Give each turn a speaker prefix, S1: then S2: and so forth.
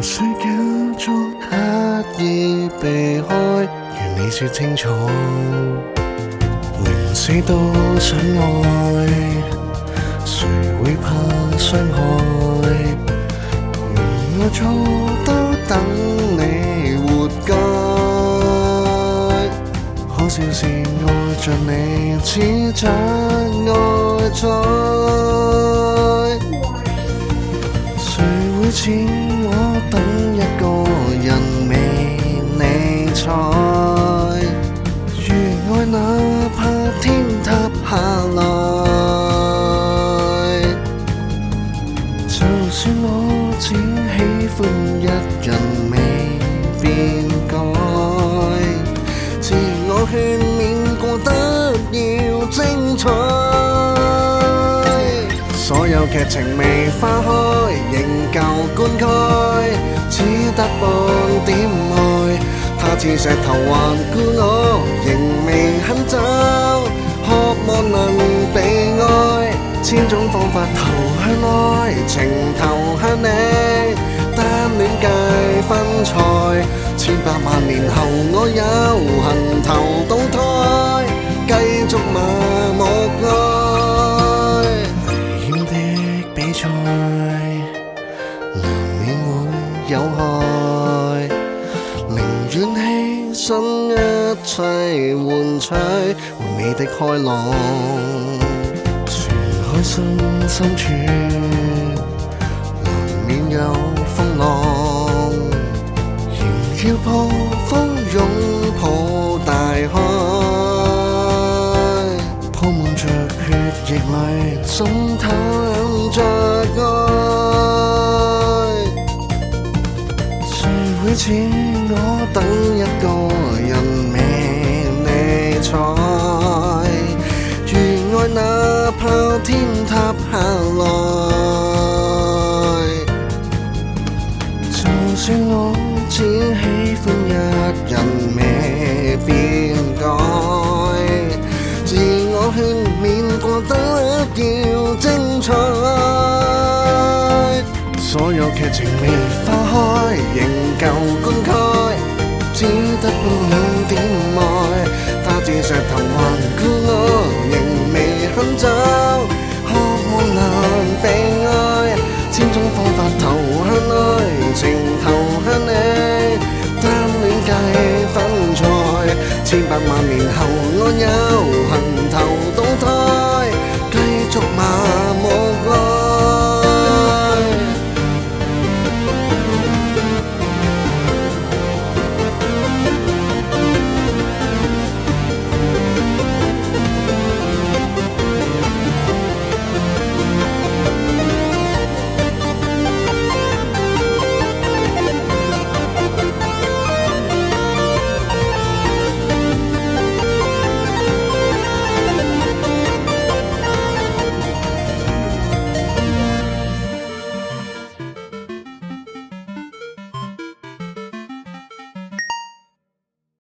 S1: 需假裝刻意避開，如你說清楚，寧死都想愛，誰會怕傷害？我錯都等你活該，可笑是愛着你似障礙在，誰會似我等一個人未理睬？如愛哪怕天塌下來，就算我只喜歡一人未變改，自我勸勉過得要精彩。所有劇情未花開，仍舊灌溉，只得半點愛。他似石頭頑固我，仍未肯走，渴望能被愛。千種方法投向愛情，投向你，單戀計分財。千百萬年後我有幸投到胎，繼續麻木愛。危險的比賽，難免會有害，寧願犧牲一切換取你的開朗。全海深深處，難免有風浪，仍要破風擁抱大海，鋪滿着血液裏，怎淡着愛？誰會似我等一個人未理睬？如愛哪怕天塌下來，就算我只喜歡一人未變改，自我勸勉過得要精彩。所有劇情未化開，仍舊灌溉，只得半點愛。他似石頭頑固我，仍未肯走，渴望能被愛。千種方法投向愛情，投向你，單戀計分財。千百萬年後我有幸投到胎，繼續麻木。